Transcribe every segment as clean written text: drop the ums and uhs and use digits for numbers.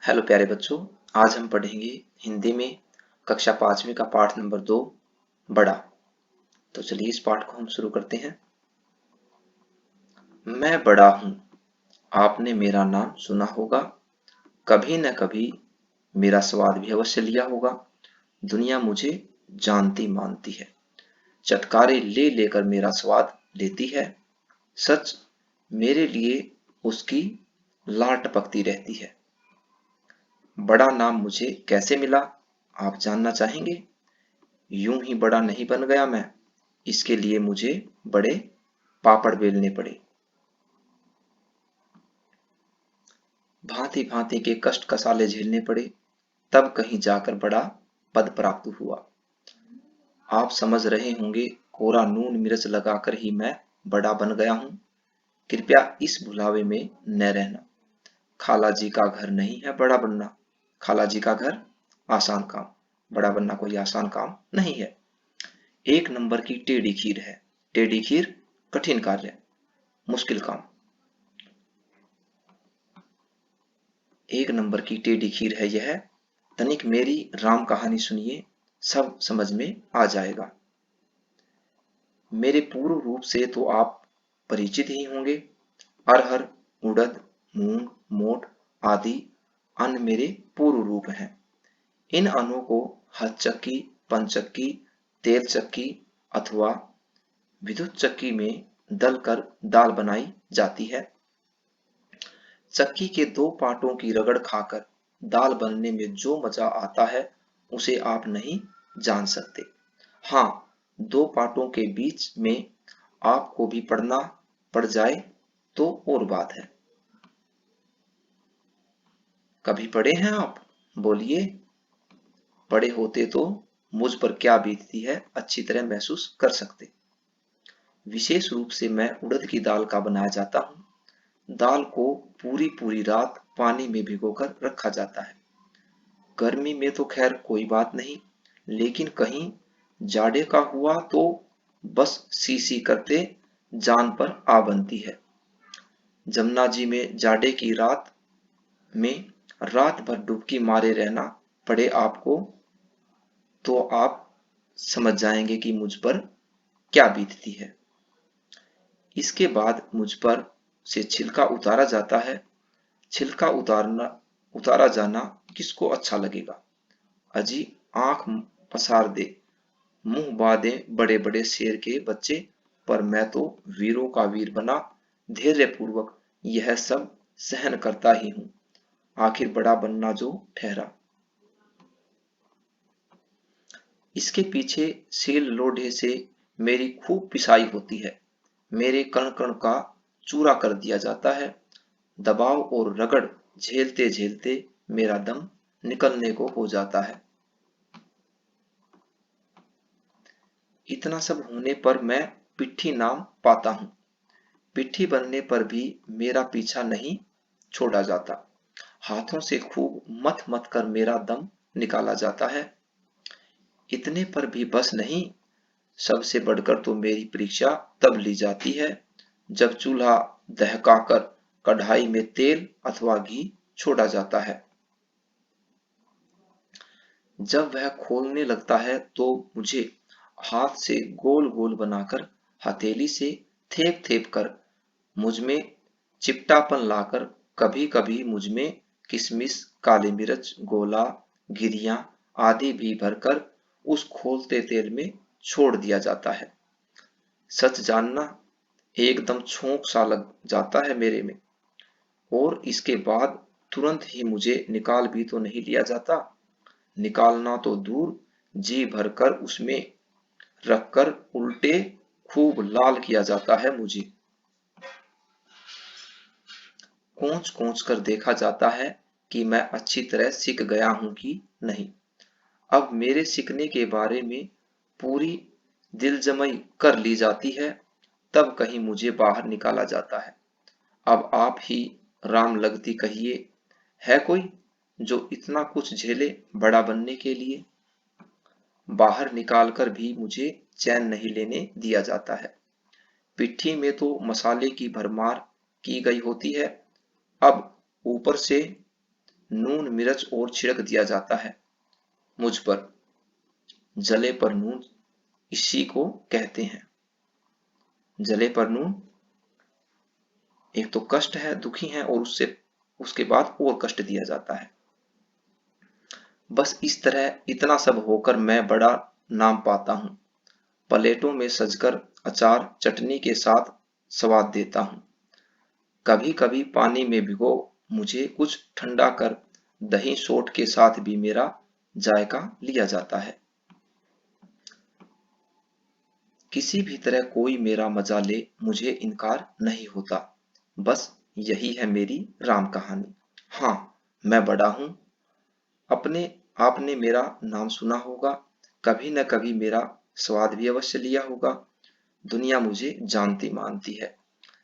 Hello प्यारे बच्चों। आज हम पढ़ेंगे हिंदी में कक्षा 5वीं का पाठ नंबर 2 बड़ा। तो चलिए इस पाठ को हम शुरू करते हैं। मैं बड़ा हूँ, आपने मेरा नाम सुना होगा, कभी न कभी मेरा स्वाद भी अवश्य लिया होगा। दुनिया मुझे जानती मानती है, चटकारे ले लेकर मेरा स्वाद लेती है। सच मेरे लिए उसकी लार टपकती रहती है। बड़ा नाम मुझे कैसे मिला, आप जानना चाहेंगे? यूं ही बड़ा नहीं बन गया मैं, इसके लिए मुझे बड़े पापड़ बेलने पड़े, भांति भांति के कष्ट कसाले झेलने पड़े, तब कहीं जाकर बड़ा पद प्राप्त हुआ। आप समझ रहे होंगे, कोरा नून मिर्च लगाकर ही मैं बड़ा बन गया हूं। कृपया इस भुलावे में न रहना। खाला जी का घर नहीं है बड़ा बनना। खाला जी का घर आसान काम, बड़ा बनना कोई आसान काम नहीं है। एक नंबर की टेढ़ी खीर है, टेढ़ी खीर कठिन कार्य, मुश्किल काम। एक नंबर की टेढ़ी खीर है यह। तनिक मेरी राम कहानी सुनिए, सब समझ में आ जाएगा। मेरे पूर्व रूप से तो आप परिचित ही होंगे। अरहर, उड़द, मूंग, मोठ आदि अन्न मेरे पूर्व रूप हैं। इन अन्नों को हथ चक्की, पंचक्की, तेल चक्की अथवा विद्युत चक्की में दलकर दाल बनाई जाती है। चक्की के दो पाटों की रगड़ खाकर दाल बनने में जो मजा आता है उसे आप नहीं जान सकते। हाँ, दो पाटों के बीच में आपको भी पड़ना पड़ जाए तो और बात है। कभी पड़े हैं आप? बोलिए। पड़े होते तो मुझ पर क्या बीतती है अच्छी तरह महसूस कर सकते। विशेष रूप से मैं उड़द की दाल का बनाया जाता हूँ। दाल को पूरी पूरी रात पानी में भिगोकर रखा जाता है। गर्मी में तो खैर कोई बात नहीं, लेकिन कहीं जाड़े का हुआ तो बस सी सी करते जान पर आ बनती है। जमुना जी में जाड़े की रात में रात भर डुबकी मारे रहना पड़े आपको तो आप समझ जाएंगे कि मुझ पर क्या बीतती है। इसके बाद मुझ पर से छिलका उतारा जाता है। छिलका उतारा जाना किसको अच्छा लगेगा? अजी, आंख पसार दे, मुंह बांधे बड़े बड़े शेर के बच्चे, पर मैं तो वीरों का वीर बना धैर्य पूर्वक यह सब सहन करता ही हूं, आखिर बड़ा बनना जो ठहरा। इसके पीछे सील लोढ़े से मेरी खूब पिसाई होती है। मेरे कण कण का चूरा कर दिया जाता है। दबाव और रगड़ झेलते झेलते मेरा दम निकलने को हो जाता है। इतना सब होने पर मैं पिट्ठी नाम पाता हूँ। पिट्ठी बनने पर भी मेरा पीछा नहीं छोड़ा जाता। हाथों से खूब मथ मथ कर मेरा दम निकाला जाता है। इतने पर भी बस नहीं, सबसे बढ़कर तो मेरी परीक्षा तब ली जाती है जब चूल्हा दहकाकर कढ़ाई में तेल अथवा घी छोड़ा जाता है। जब वह खोलने लगता है तो मुझे हाथ से गोल गोल बनाकर हथेली से थेप थेप कर मुझ में चिपटापन लाकर कभी कभी मुझ में किशमिश, काली मिर्च, गोला, गिरियां आदि भी भरकर उस खोलते तेल में छोड़ दिया जाता है। सच जानना, एकदम छोंक सा लग जाता है मेरे में। और इसके बाद तुरंत ही मुझे निकाल भी तो नहीं लिया जाता। निकालना तो दूर, जी भरकर उसमें रखकर उल्टे खूब लाल किया जाता है मुझे। कोंच कोंच कर देखा जाता है कि मैं अच्छी तरह सीख गया हूं कि नहीं। अब मेरे सीखने के बारे में पूरी दिलजमई कर ली जाती है, तब कहीं मुझे बाहर निकाला जाता है। अब आप ही राम लगती कहिए, है कोई जो इतना कुछ झेले बड़ा बनने के लिए? बाहर निकालकर भी मुझे चैन नहीं लेने दिया जाता है। पिट्ठी में तो मसाले की भरमार की गई होती है। अब ऊपर से नून मिर्च और छिड़क दिया जाता है मुझ पर। जले पर नून इसी को कहते हैं। जले पर नून, एक तो कष्ट है, दुखी है, और उसके बाद और कष्ट दिया जाता है। बस इस तरह इतना सब होकर मैं बड़ा नाम पाता हूँ। प्लेटों में सजकर अचार चटनी के साथ स्वाद देता हूँ। कभी कभी पानी में भिगो मुझे कुछ ठंडा कर दही सोट के साथ भी मेरा जायका लिया जाता है। किसी भी तरह कोई मेरा मजा ले मुझे इनकार नहीं होता। बस यही है मेरी राम कहानी। हाँ, मैं बड़ा हूं। अपने आपने मेरा नाम सुना होगा। कभी न कभी मेरा स्वाद भी अवश्य लिया होगा। दुनिया मुझे जानती मानती है।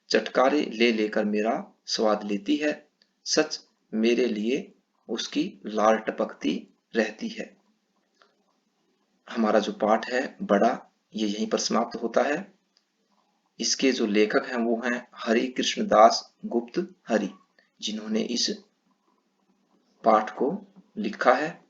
चटकारे ले लेकर मेरा स्वाद लेती है। सच मेरे लिए उसकी लार टपकती रहती है। हमारा जो पाठ है बड़ा, ये यहीं पर समाप्त होता है। इसके जो लेखक हैं वो हैं हरि कृष्ण दास गुप्त हरि, जिन्होंने इस पाठ को लिखा है।